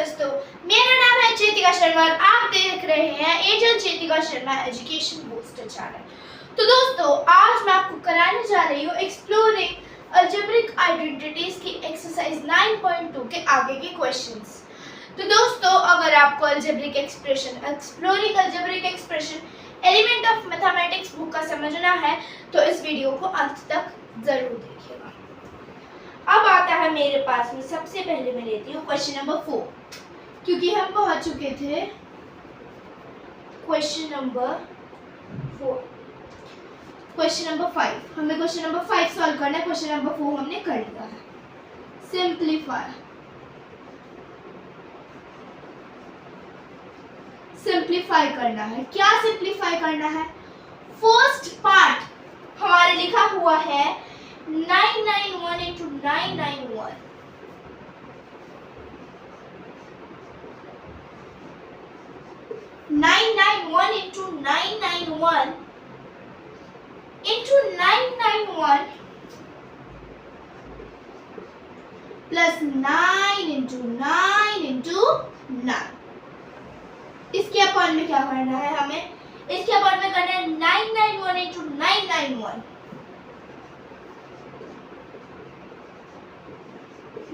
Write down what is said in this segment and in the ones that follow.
दोस्तों, मेरा नाम है चेतिका शर्मा और आप देख रहे हैं agent Chetika Sharma education booster channel. तो दोस्तों, आज मैं आपको कराने जा रही हूँ एक्सप्लोरिंग अलजेब्रिक आइडेंटिटीज की एक्सरसाइज 9.2 के आगे के क्वेश्चंस। तो दोस्तों, अगर आपको algebraic expression exploring algebraic expression element of mathematics book का समझना है तो इस वीडियो को अंत तक जरूर देखिएगा। अब आता है मेरे पास में, सबसे पहले मैं लेती हूँ क्वेश्चन नंबर 4, क्योंकि हम पहुंच चुके थे क्वेश्चन नंबर 4। क्वेश्चन नंबर 5 हमें क्वेश्चन नंबर 5 सॉल्व करना है। क्वेश्चन नंबर 4 हमने कर लिया है। सिंप्लीफाई करना है। क्या सिंप्लीफाई करना है? फर्स्ट पार्ट हमारे लिखा हुआ है 991 into 991 991 into 991 into 991 plus 9 into 9 into 9। इसके अपॉन में क्या करना है हमें? इसके अपॉन में करना है 991 into 991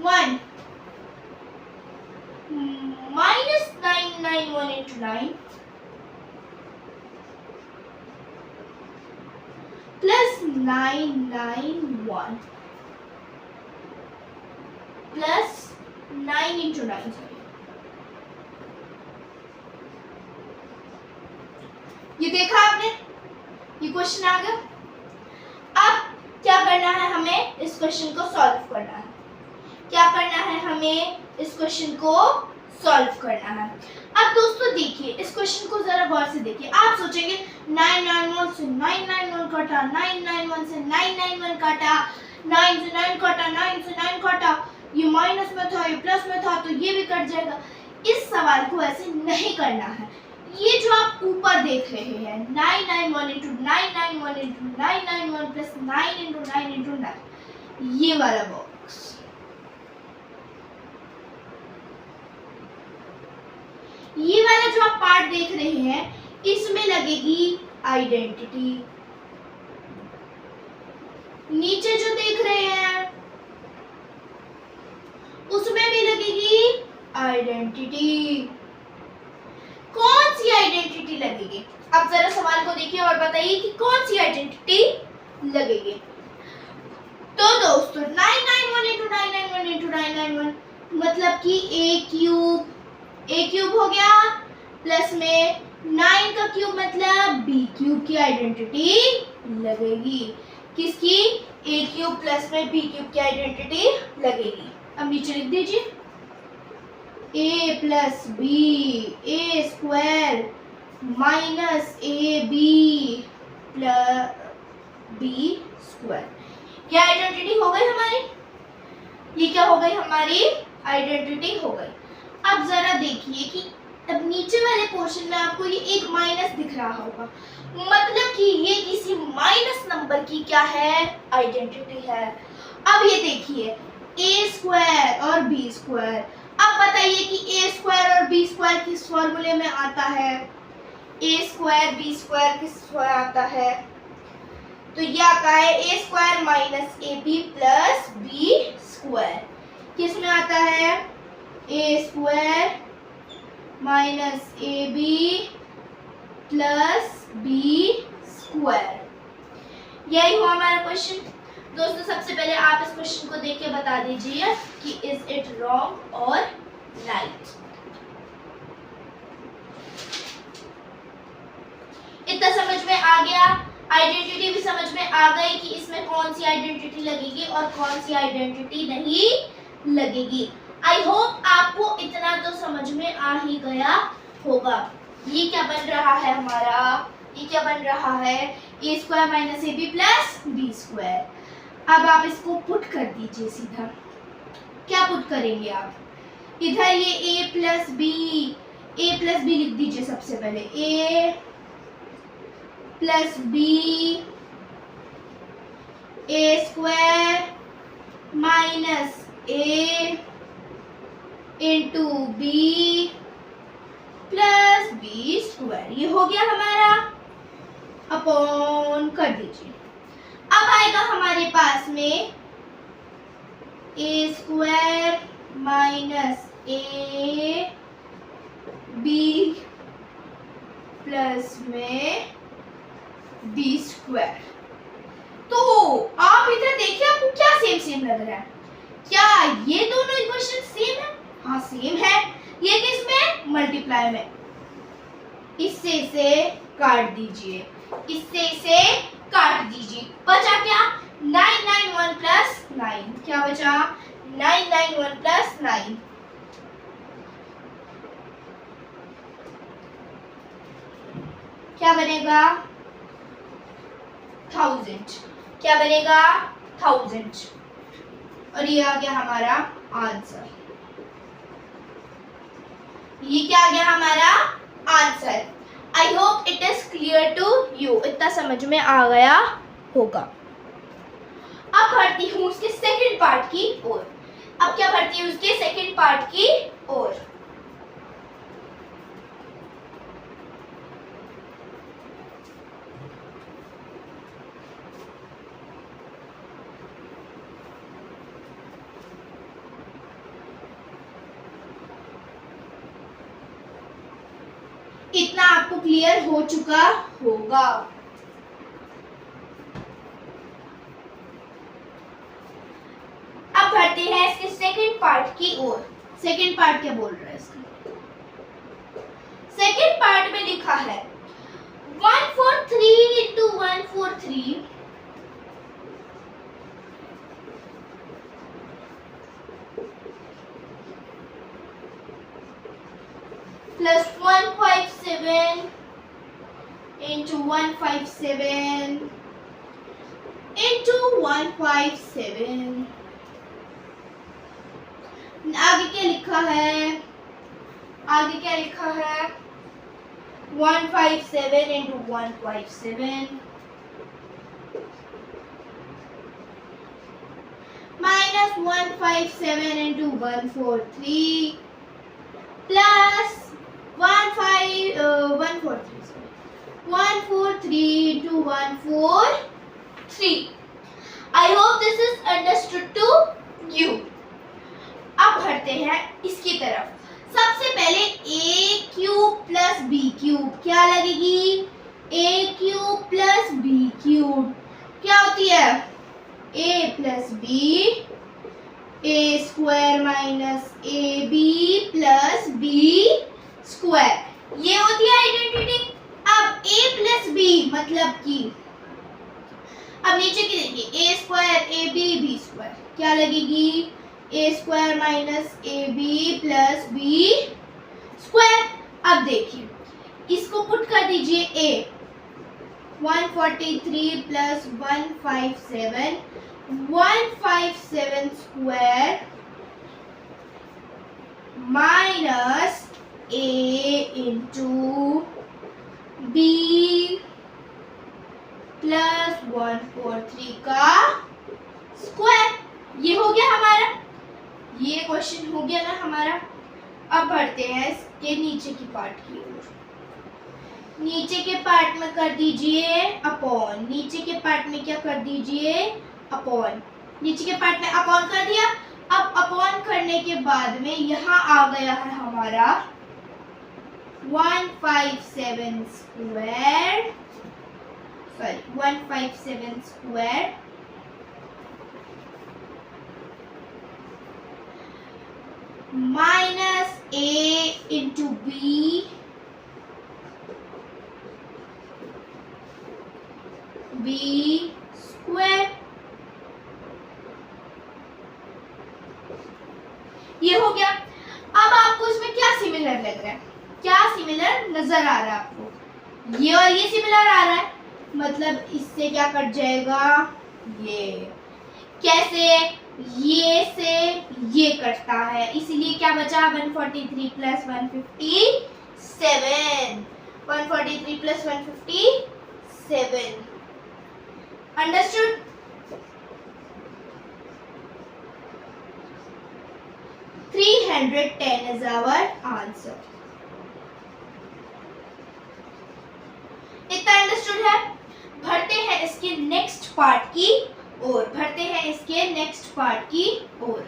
1 minus 991 into 9 plus 991 plus 9 into 9 ये देखा आपने? ये क्वेश्चन आ गया। अब क्या करना है हमें? इस क्वेश्चन को सॉल्व करना है। क्या करना है हमें? इस क्वेश्चन को सॉल्व करना है। अब दोस्तों देखिए, इस क्वेश्चन को जरा गौर से देखिए। आप सोचेंगे 991 से 991 काटा, 991 से 991 काटा, 9 से 9 काटा, 9 से 9 काटा, ये माइनस में था, ये प्लस में था, तो ये भी कट जाएगा। इस सवाल को ऐसे नहीं करना है। ये जो आप ऊपर देख रहे हैं 991 into 991 into 991 plus 9 into 9 into 9, ये वाला बॉक्स, ये वाला जो आप पार्ट देख रहे हैं, इसमें लगेगी आइडेंटिटी। नीचे जो देख रहे हैं उसमें भी लगेगी आइडेंटिटी। कौन सी आइडेंटिटी लगेगी? अब जरा सवाल को देखिए और बताइए कि कौन सी आइडेंटिटी लगेगी। तो दोस्तों 991 into 991 into 991 मतलब कि a क्यूब हो गया, प्लस में 9 का क्यूब मतलब b क्यूब की आइडेंटिटी लगेगी। किसकी? a क्यूब प्लस में b क्यूब की आइडेंटिटी लगेगी। अब नीचे लिख दीजिए a plus B A square minus A B plus B square. क्या आइडेंटिटी हो गई हमारी? ये क्या हो गई? हमारी आइडेंटिटी हो गई। अब जरा देखिए कि अब नीचे वाले पोर्शन में आपको ये एक माइनस दिख रहा होगा, मतलब कि ये किसी माइनस नंबर की क्या है? आइडेंटिटी है। अब ये देखिए a स्क्वायर और b स्क्वायर। अब बताइए कि a स्क्वायर और b स्क्वायर किस फॉर्मूले में आता है? a स्क्वायर b स्क्वायर किस आता है? तो ये आता है a square minus ab plus b square. किस में आता है? a square minus ab plus b square. यही हुआ हमारा क्वेश्चन। दोस्तों, सबसे पहले आप इस क्वेश्चन को देख के बता दीजिए कि इज इट रॉन्ग और राइट। इतना समझ में आ गया, आइडेंटिटी भी समझ में आ गई कि इसमें कौन सी आइडेंटिटी लगेगी और कौन सी आइडेंटिटी नहीं लगेगी। आई होप आपको इतना तो समझ में आ ही गया होगा। ये क्या बन रहा है हमारा? ये क्या बन रहा है? a square minus ab plus b square. अब आप इसको पुट कर दीजिए सीधा। क्या पुट करेंगे आप? इधर ये a प्लस बी लिख दीजिए सबसे पहले। a plus B A square minus A into B plus B square, ये हो गया हमारा, अपॉन कर दीजिए। अब आएगा हमारे पास में a square minus A B plus में बी स्क्वायर। तो आप इधर देखिए, आपको क्या सेम सेम लग रहा है? क्या ये दोनों इक्वेशन सेम है? हाँ सेम है। ये किस में? मल्टीप्लाई में। इससे इसे काट दीजिए, इससे इसे काट दीजिए। बचा क्या? 991 प्लस 9। क्या बचा? 991 प्लस 9। क्या बनेगा? 1000। क्या बनेगा? 1000। और ये आ गया हमारा आंसर। ये क्या आ गया हमारा answer. I hope it is clear to you. इतना समझ में आ गया होगा। अब बढ़ती हूँ उसके सेकंड पार्ट की ओर। अब क्या बढ़ती हूँ उसके सेकंड पार्ट की ओर। इतना आपको क्लियर हो चुका होगा। अब बढ़ते हैं इसके सेकंड पार्ट की ओर। सेकंड पार्ट क्या बोल रहा है इसका? सेकंड पार्ट में लिखा है 143 इंटू 143 प्लस 157 into 157 into 157। आगे क्या लिखा है? आगे क्या लिखा है? 157 into 157 minus 157 into 143 plus 143 into 143। I hope this is understood to you। अब बढ़ते हैं इसकी तरफ। सबसे पहले a cube plus b cube क्या लगेगी? a cube plus b cube क्या होती है? a plus b, a square minus A B plus B square, ये होती है आइडेंटिटी। अब a प्लस b मतलब कि अब नीचे की देखिए, a square A B square क्या लगेगी? a square minus A B plus B square. अब देखिए इसको पुट कर दीजिए। a 143 plus 157 square minus a into B plus 143 का स्क्वायर। ये हो गया हमारा, ये क्वेश्चन हो गया ना हमारा। अब बढ़ते हैं इसके नीचे की पार्ट की ओर। नीचे के पार्ट में कर दीजिए अपॉन। नीचे के पार्ट में क्या कर दीजिए? अपॉन। नीचे के पार्ट में अपॉन कर दिया। अब अपॉन करने के बाद में यहाँ आ गया है हमारा 157 square, sorry 157 square minus a into B square. ये हो गया। अब आपको इसमें क्या सिमिलर लग रहा है? क्या सिमिलर नजर आ रहा है आपको? ये और ये सिमिलर आ रहा है, मतलब इससे क्या कट जाएगा? ये कैसे? ये से ये कटता है, इसलिए क्या बचा? 143 plus 157। 143 plus 157। Understood? 3 310 is our answer. इतना अंडरस्टूड है? बढ़ते हैं इसके नेक्स्ट पार्ट की ओर, बढ़ते हैं इसके नेक्स्ट पार्ट की ओर।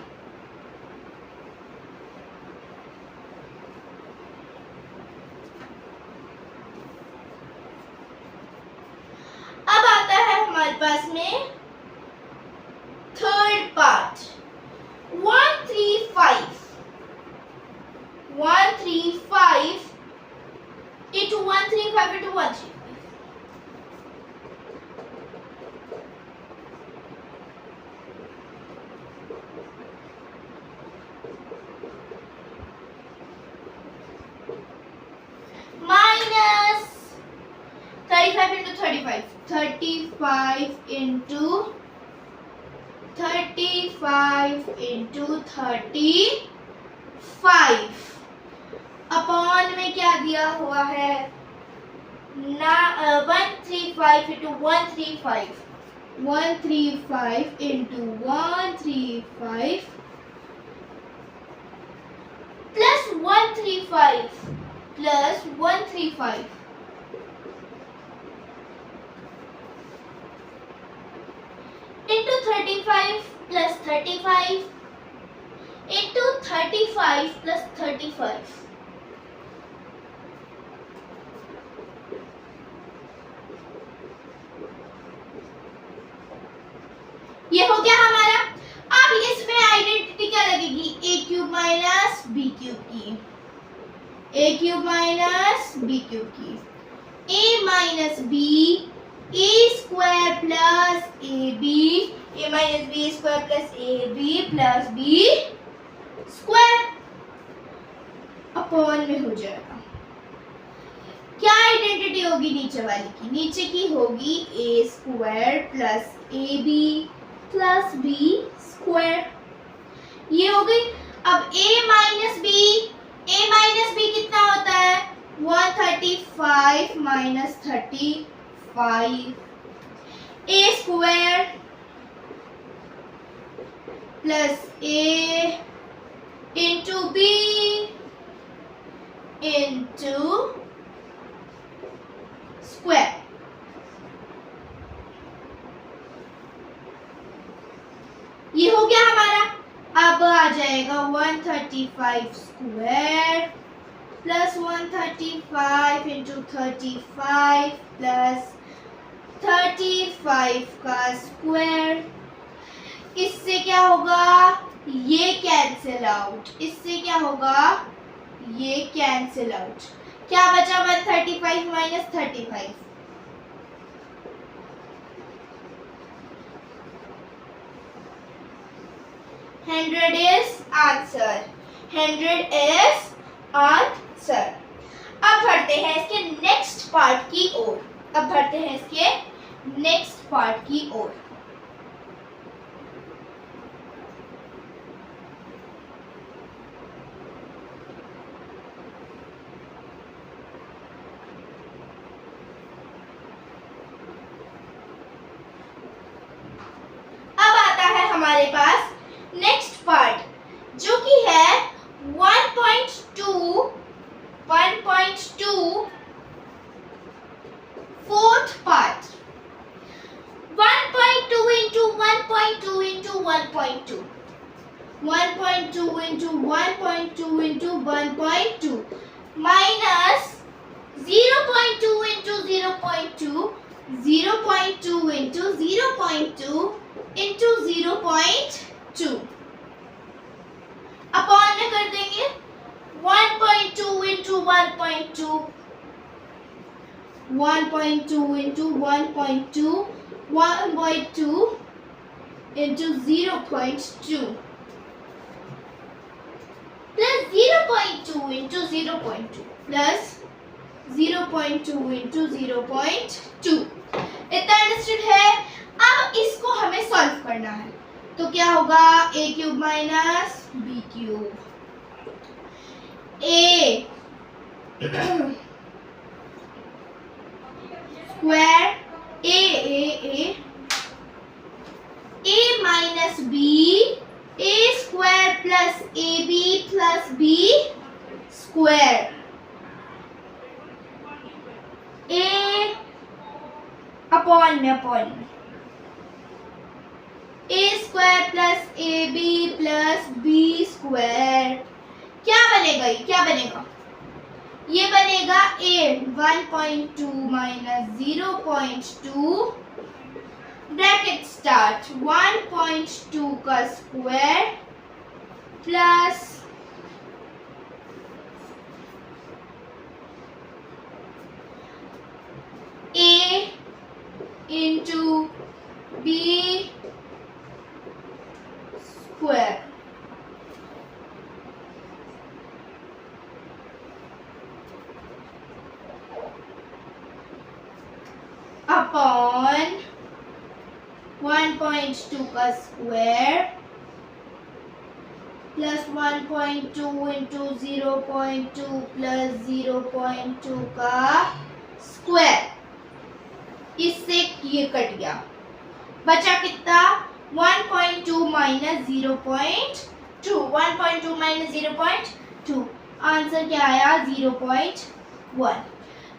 अब आता है हमारे पास में third part 135 into 135 into 135 minus 35 into 35 35 into 35 upon में क्या दिया हुआ है ना 135 into 135 135 into 135 plus 135 plus 135 into 35 plus 35 into 35 plus 35 ये हो गया हमारा। अब इसमें आइडेंटिटी क्या लगेगी a cube minus b cube की a cube minus b cube की a minus b a square plus ab a minus b square plus ab plus b square upon में हो जाएगा। क्या आइडेंटिटी होगी नीचे वाली की? नीचे की होगी a square plus ab plus b square, ये हो गई। अब a माइनस b कितना होता है 135 minus 35 a square plus a into b into square. ये हो गया हमारा। अब आ जाएगा 135 स्क्वायर प्लस 135 इंटू 35 प्लस 35 का स्क्वायर। इससे क्या होगा? ये कैंसिल आउट, इससे क्या होगा? ये कैंसिल आउट। क्या बचा? 135 minus 35 100 is answer, 100 is answer। अब बढ़ते हैं इसके नेक्स्ट पार्ट की ओर, अब बढ़ते हैं इसके नेक्स्ट पार्ट की ओर। अब आता है हमारे पास नेक्स्ट पार्ट जो कि है 1.2 fourth part 1.2 into 1.2 into 1.2 1.2 into 1.2 into 1.2 minus 0.2 into 0.2 0.2 into 0.2 into 0.2 upon में कर देंगे 1.2 into 1.2 1.2 into 1.2 1.2 into 0.2 plus 0.2 into 0.2 plus 0.2 into 0.2। इतना अंडरस्टूड है। अब इसको हमें सॉल्व करना है, तो क्या होगा? a cube minus b cube a square a minus b a square plus ab में अपॉन में a square plus a B plus B square क्या बनेगा, ये क्या बनेगा, ये बनेगा ए 1.2 माइनस 0.2 ब्रैकेट स्टार्ट 1.2 का स्क्वायर प्लस ए इंटू बी स्क्वायर अपॉन 1.2 का स्क्वायर प्लस 1.2 इंटू 0.2 प्लस 0.2 का स्क्वायर, इससे ये कट गया, बचा कितना 1.2 माइनस 0.2, 1.2 माइनस 0.2, आंसर क्या आया 0.1।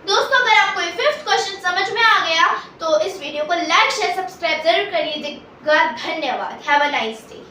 दोस्तों अगर आपको ये फिफ्थ क्वेश्चन समझ में आ गया तो इस वीडियो को लाइक शेयर सब्सक्राइब जरूर करिएगा। धन्यवाद। Have a nice day.